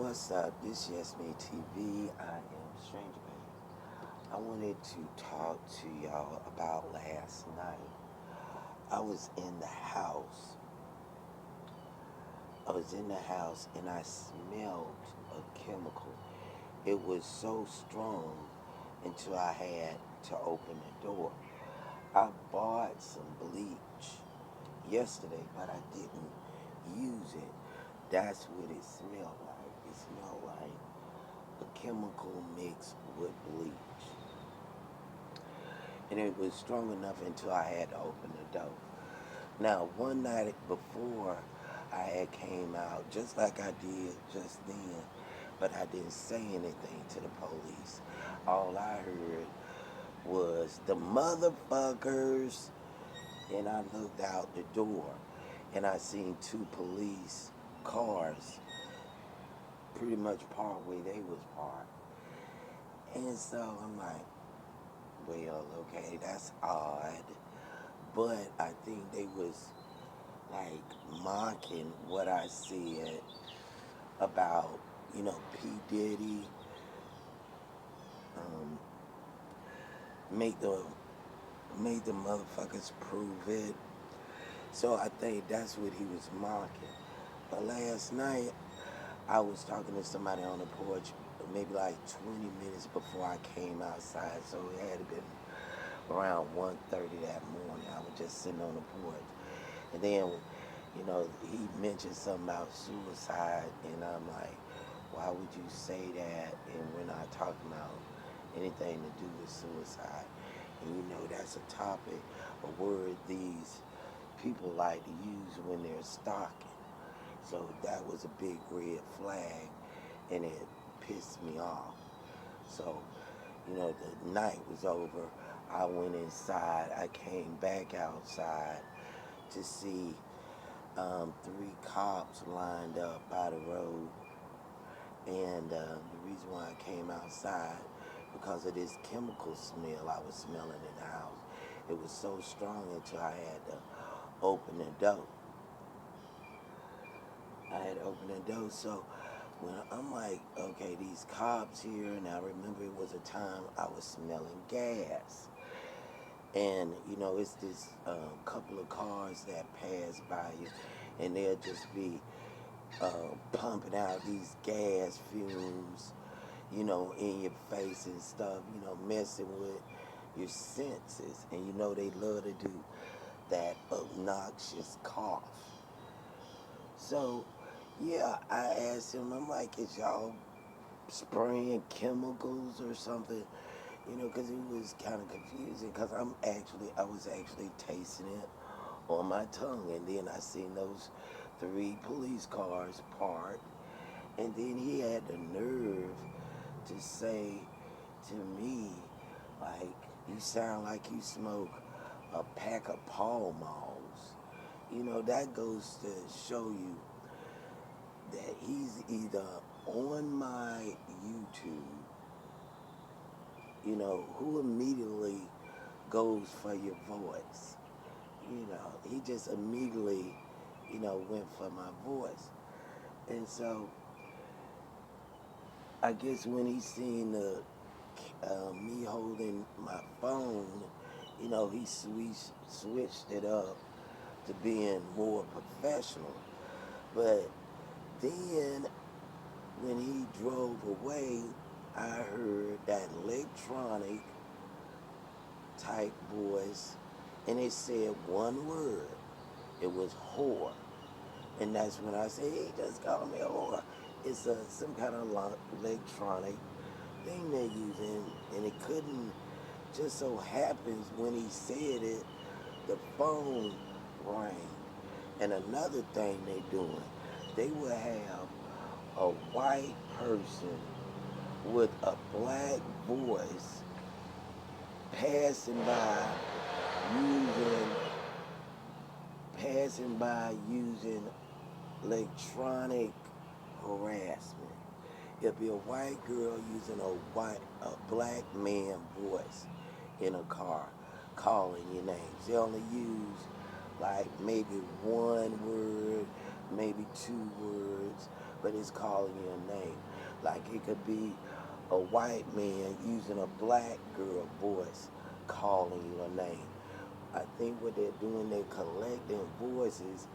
What's up? This is Yes Me TV. I am Stranger Baby. I wanted to talk to y'all about last night. I was in the house. I was in the house and I smelled a chemical. It was so strong until I had to open the door. I bought some bleach yesterday, but I didn't use it. That's what it smelled like. It smelled like a chemical mixed with bleach. And it was strong enough until I had to open the door. Now, one night before I had came out, just like I did just then, but I didn't say anything to the police. All I heard was the motherfuckers, and I looked out the door, and I seen two police cars pretty much parked where they was parked. And so I'm like, well, okay, that's odd. But I think they was like mocking what I said about, P. Diddy, um, make the make the motherfuckers prove it. So I think that's what he was mocking. But last night I was talking to somebody on the porch maybe like 20 minutes before I came outside, so it had been around 1:30 that morning. I was just sitting on the porch. And then, he mentioned something about suicide, and I'm like, why would you say that? And we're not talking about anything to do with suicide. And that's a topic, a word these people like to use when they're stalking. So that was a big red flag, and it pissed me off. So, the night was over. I went inside. I came back outside to see three cops lined up by the road. And the reason why I came outside, because of this chemical smell I was smelling in the house. It was so strong until I had to open the door. So when I'm like, okay, these cops here, and I remember it was a time I was smelling gas. And, it's this couple of cars that pass by you, and they'll just be pumping out these gas fumes, in your face and stuff, messing with your senses. And they love to do that obnoxious cough. So, yeah, I asked him, I'm like, is y'all spraying chemicals or something? Because it was kind of confusing, because I was actually tasting it on my tongue. And then I seen those three police cars parked. And then he had the nerve to say to me, like, you sound like you smoke a pack of Pall Malls. That goes to show you that he's either on my YouTube, who immediately goes for your voice. He just immediately, went for my voice. And so I guess when he seen me holding my phone, he switched it up to being more professional. But then when he drove away, I heard that electronic type voice, and it said one word. It was whore. And that's when I said, he just called me a whore. It's some kind of electronic thing they're using, and it couldn't, just so happens when he said it, the phone rang. And another thing they doing, they will have a white person with a black voice passing by using using electronic harassment. It'll be a white girl using a black man voice in a car calling your names. They only use like maybe one word, maybe two words, but it's calling you a name. Like it could be a white man using a black girl voice calling you a name. I think what they're doing, they're collecting voices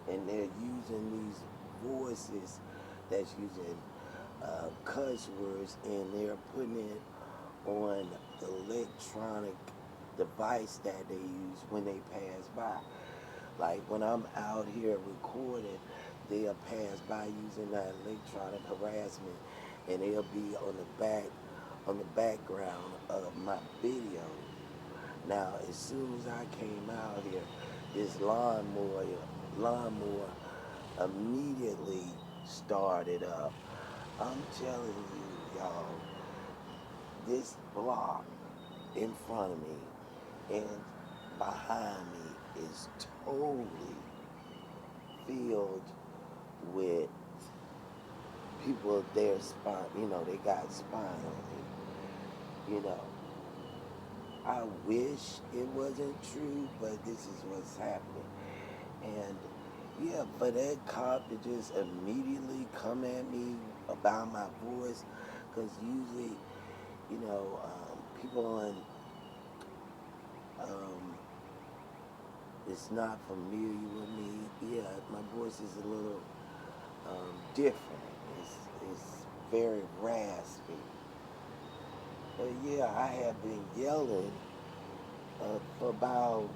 and they're using these voices that's using cuss words and they're putting it on the electronic device that they use when they pass by. Like when I'm out here recording, they'll pass by using that electronic harassment and they'll be on the background of my video. Now as soon as I came out here, this lawnmower immediately started up. I'm telling you, y'all, this block in front of me and behind me is totally filled with people their spine, they got spine on me. I wish it wasn't true, but this is what's happening. And yeah, for that cop to just immediately come at me about my voice, because usually, people on it's not familiar with me. Yeah, my voice is a little different. It's very raspy. But yeah, I have been yelling for about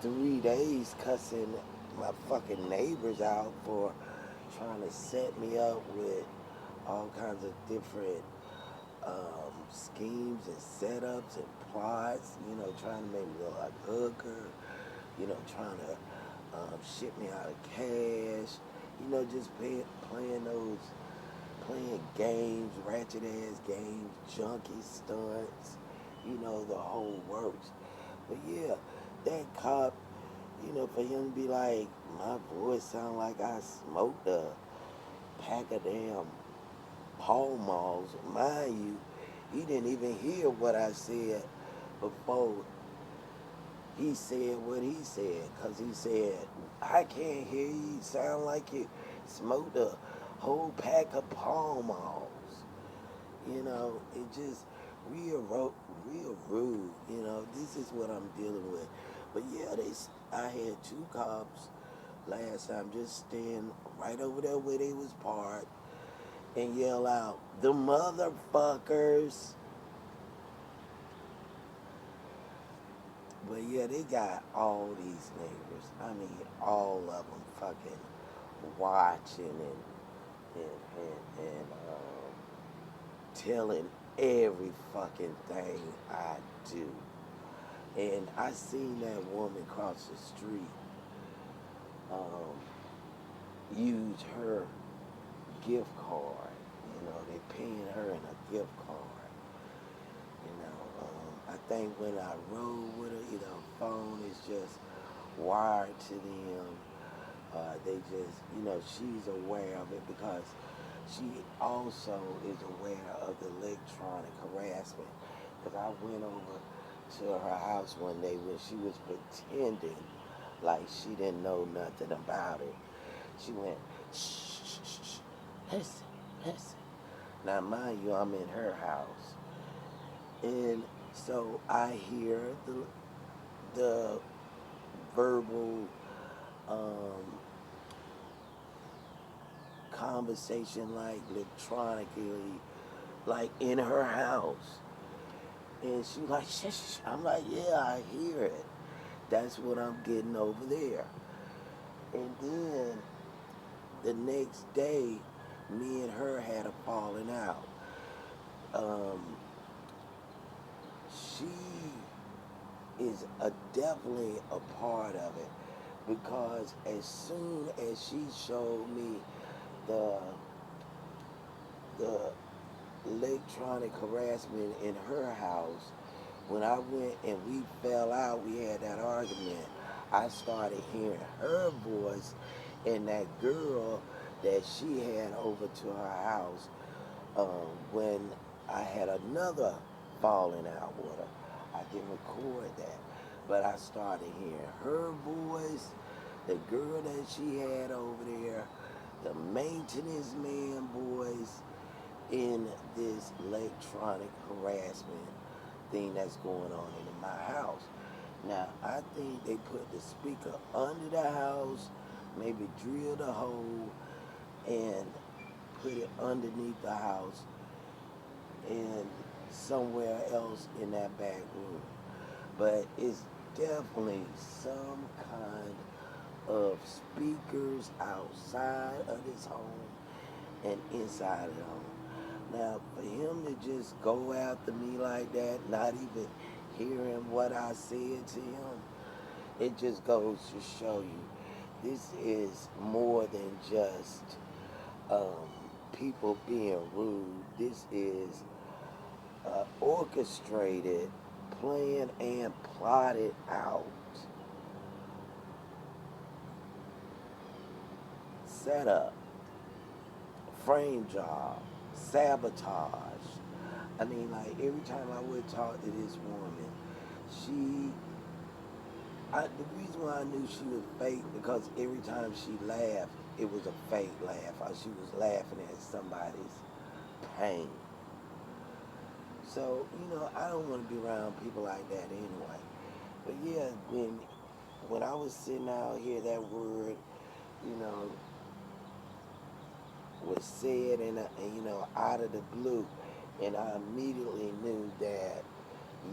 3 days, cussing my fucking neighbors out for trying to set me up with all kinds of different schemes and setups and plots, trying to make me look like a hooker, trying to ship me out of cash, just playing games, ratchet ass games, junkie stunts, the whole works. But yeah, that cop, for him to be like, my voice sound like I smoked a pack of damn Pall Malls. Mind you, he didn't even hear what I said before he said what he said. Because he said, I can't hear you. Sound like you smoked a whole pack of Pall Malls. It just real rude. This is what I'm dealing with. But yeah, I had two cops last time just stand right over there where they was parked and yell out, the motherfuckers. But yeah, they got all these neighbors. I mean, all of them fucking watching and telling every fucking thing I do. And I seen that woman cross the street use her gift card. They paying her in a gift card. I think when I roll with her, phone is just wired to them. They just, she's aware of it because she also is aware of the electronic harassment. Because I went over to her house one day when she was pretending like she didn't know nothing about it. She went, shh, shh, shh, shh, listen, listen. Now, mind you, I'm in her house. And so I hear the verbal conversation like electronically, like in her house. And she was like, shh, shh. I'm like, yeah, I hear it. That's what I'm getting over there. And then the next day, me and her had a falling out. Um, she is definitely a part of it because as soon as she showed me the the electronic harassment in her house, when I went and we fell out, we had that argument, I started hearing her voice and that girl that she had over to her house when I had another falling out with her. I didn't record that, but I started hearing her voice, the girl that she had over there, the maintenance man, boys, in this electronic harassment thing that's going on in my house. Now, I think they put the speaker under the house, maybe drilled a hole and put it underneath the house and somewhere else in that back room. But it's definitely some kind of speakers outside of this home and inside of the home. Now, for him to just go after me like that, not even hearing what I said to him, it just goes to show you this is more than just um, people being rude. This is orchestrated, planned, and plotted out setup, frame job, sabotage. I mean, like every time I would talk to this woman, the reason why I knew she was fake because every time she laughed, it was a fake laugh, or she was laughing at somebody's pain. So, I don't want to be around people like that anyway. But yeah, when I was sitting out here, that word, you know, was said and out of the blue, and I immediately knew that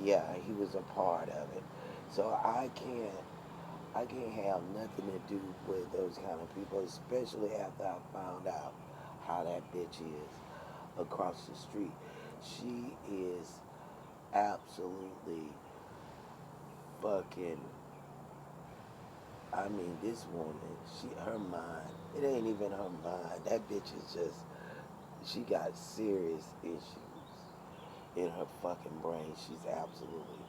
yeah, he was a part of it. So I can't have nothing to do with those kind of people, especially after I found out how that bitch is across the street. She is absolutely fucking. I mean, this woman, her mind, it ain't even her mind. That bitch is just, she got serious issues in her fucking brain. She's absolutely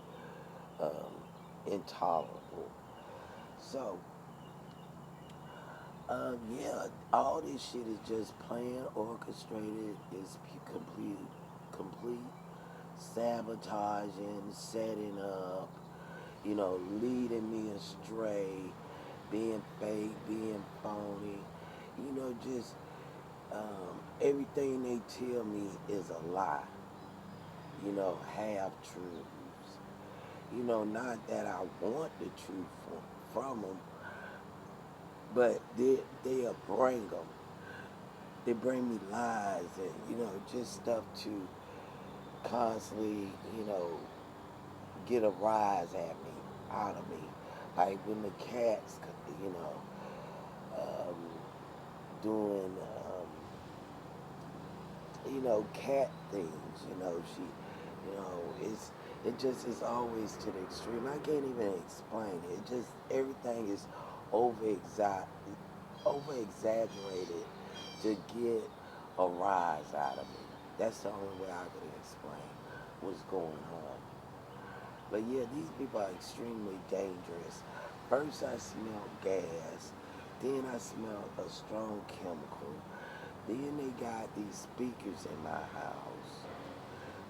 intolerable. So, yeah, all this shit is just planned, orchestrated. It's complete sabotaging, setting up, leading me astray, being fake, being phony, just everything they tell me is a lie, half truths. Not that I want the truth from them, but they'll bring them. They bring me lies and, just stuff to constantly, get a rise at me, out of me. Like when the cats, you know, um, doing, cat things, it just is always to the extreme. I can't even explain it. It just, everything is over over exaggerated to get a rise out of me. That's the only way I can explain what's going on. But yeah, these people are extremely dangerous. First I smelled gas, then I smelled a strong chemical. Then they got these speakers in my house.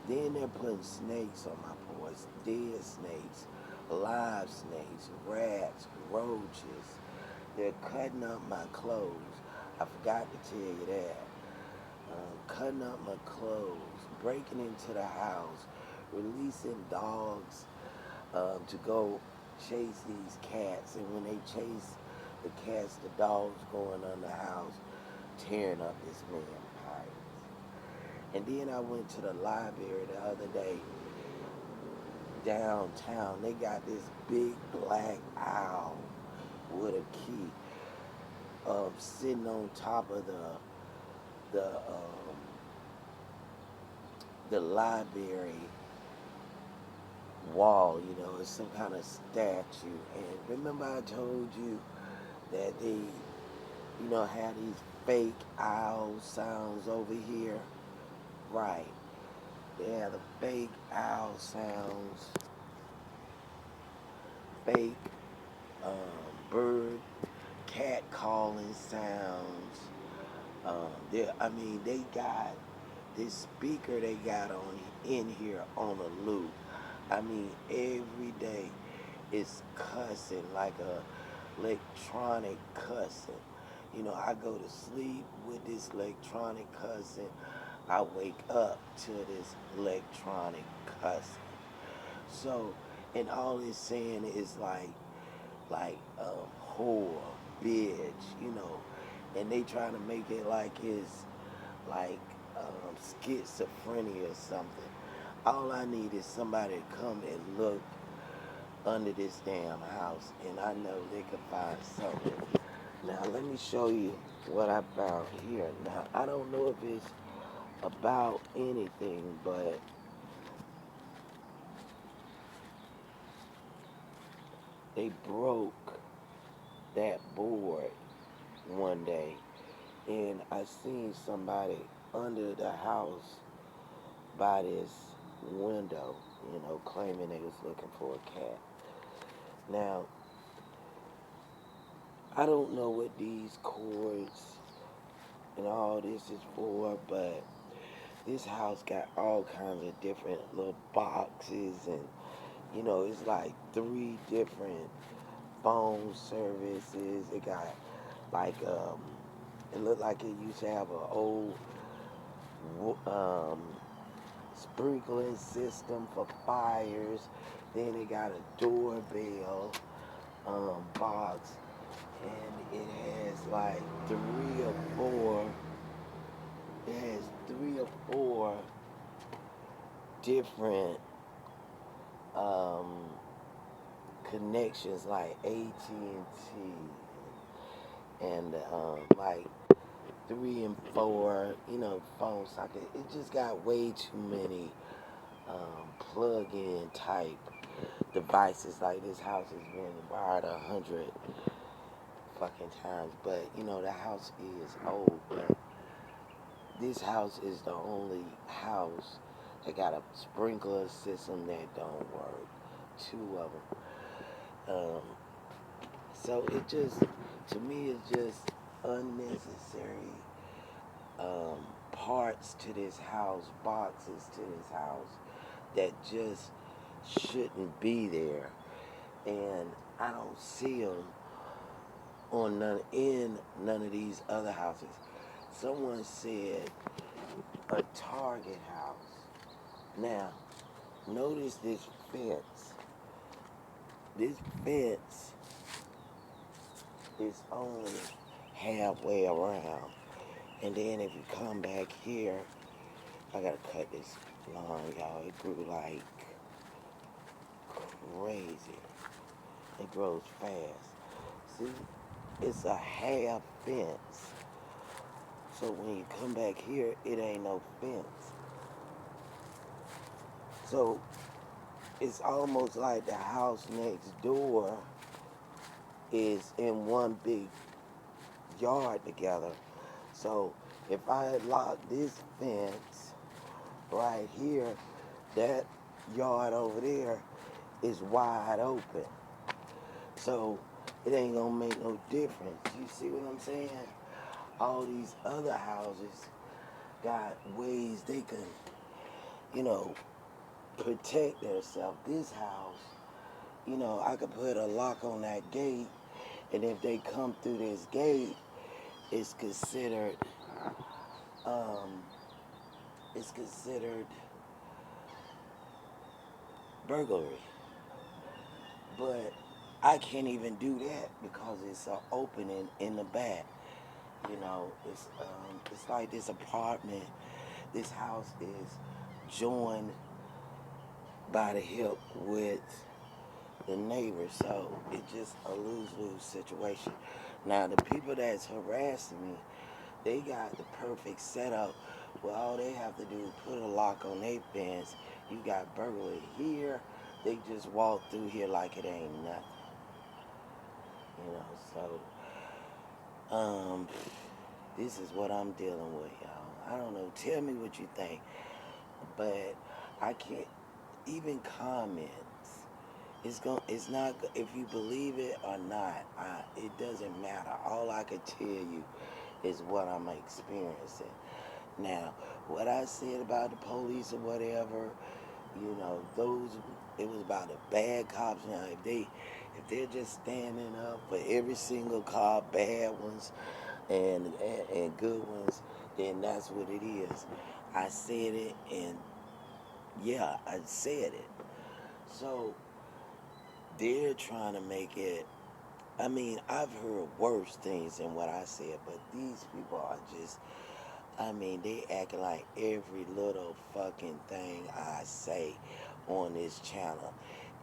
Then they're putting snakes on my porch, dead snakes, live snakes, rats, roaches. They're cutting up my clothes. I forgot to tell you that. Cutting up my clothes, breaking into the house, releasing dogs to go chase these cats. And when they chase the cats, the dogs going on the house, tearing up this man's pipes. And then I went to the library the other day downtown. They got this big black owl with a key sitting on top of the um, the library wall. It's some kind of statue. And remember I told you that they, have these fake owl sounds over here? Right. They have the fake owl sounds, fake bird, cat calling sounds. They got this speaker they got on in here on a loop. Every day it's cussing like a electronic cussing. You know, I go to sleep with this electronic cussing. I wake up to this electronic cussing. So, and all it's saying is like whore, bitch, you know, and they trying to make it like it's like schizophrenia or something. All I need is somebody to come and look under this damn house, and I know they could find something. Now let me show you what I found here. Now I don't know if it's about anything, but they broke that board one day, and I seen somebody under the house by this window, you know, claiming they was looking for a cat. Now, I don't know what these cords and all this is for, but this house got all kinds of different little boxes, and you know, it's like three different phone services. It got like it looked like it used to have an old um, sprinkling system for fires. Then it got a doorbell box, and it has like three or four. It has three or four different um, connections, like AT&T and like 3 and 4, you know, phone socket. It just got way too many plug-in type devices. Like this house has been wired 100 fucking times, but you know the house is old. But this house is the only house that got a sprinkler system that don't work. Two of them. So it just, to me, it's just unnecessary parts to this house, boxes to this house that just shouldn't be there, and I don't see them on none of these other houses. Someone said a Target house. Now, notice this fence. This fence is only halfway around. And then if you come back here, I gotta cut this lawn, y'all. It grew like crazy. It grows fast. See, it's a half fence. So when you come back here, it ain't no fence. So it's almost like the house next door is in one big yard together. So if I had locked this fence right here, that yard over there is wide open. So it ain't gonna make no difference. You see what I'm saying? All these other houses got ways they can, you know, protect themselves. This house, you know, I could put a lock on that gate, and if they come through this gate, it's considered, um, it's considered burglary. But I can't even do that because it's an opening in the back. You know, it's like this apartment. This house is joined by the hip with the neighbor, so it's just a lose-lose situation. Now the people that's harassing me, they got the perfect setup. Well, all they have to do is put a lock on their fence. You got burglary here. They just walk through here like it ain't nothing. You know, so this is what I'm dealing with, y'all. I don't know. Tell me what you think, but I can't even comment. It's not. If you believe it or not, it doesn't matter. All I can tell you is what I'm experiencing. Now, what I said about the police or whatever, you know, it was about the bad cops. Now, if they're just standing up for every single cop, bad ones, and good ones, then that's what it is. I said it, and yeah, I said it. So they're trying to make it. I mean, I've heard worse things than what I said, but these people are just. I mean, they acting like every little fucking thing I say on this channel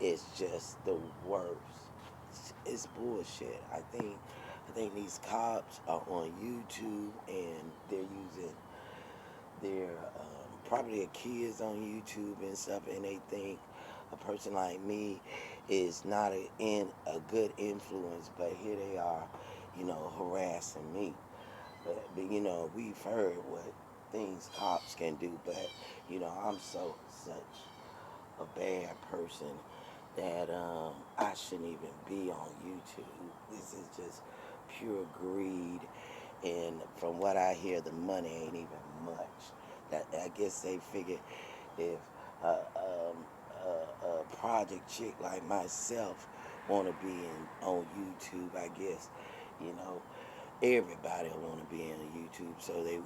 is just the worst. It's bullshit. I think these cops are on YouTube and they're using their probably their kids on YouTube and stuff, and they think a person like me is not a good influence, but here they are, harassing me. But we've heard what things cops can do, but I'm such a bad person that I shouldn't even be on YouTube. This is just pure greed, and from what I hear, the money ain't even much. That I guess they figure if a project chick like myself want to be on YouTube, I guess you know everybody want to be in YouTube, so they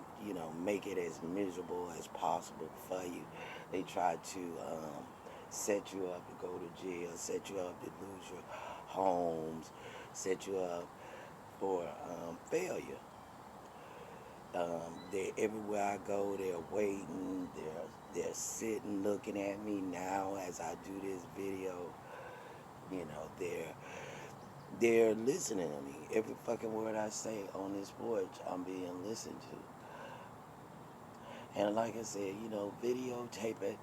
make it as miserable as possible for you. They try to set you up to go to jail, set you up to lose your homes, set you up for failure. They everywhere I go, they're waiting. They're sitting, looking at me now as I do this video. You know, they're listening to me. Every fucking word I say on this porch, I'm being listened to. And like I said, videotape it,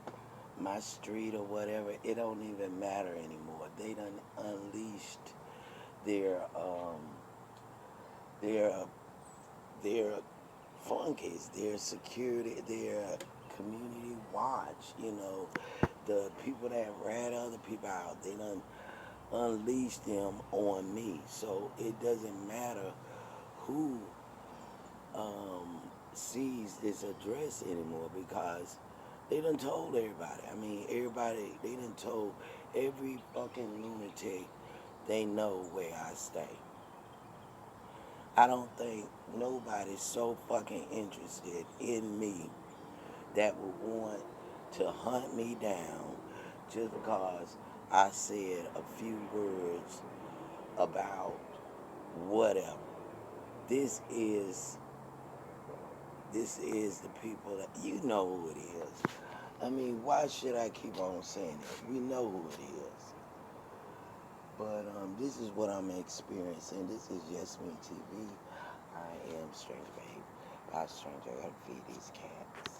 my street or whatever. It don't even matter anymore. They done unleashed their their their funkies, their security, their community watch. The people that rat other people out. They done unleash them on me. So it doesn't matter who sees this address anymore because they done told everybody. I mean, they done told every fucking lunatic they know where I stay. I don't think nobody's so fucking interested in me that would want to hunt me down just because I said a few words about whatever. This is the people that you know who it is. I mean, why should I keep on saying it? We know who it is. But this is what I'm experiencing. This is Just Me TV. I am Strange Babe. By Stranger, I gotta feed these cats.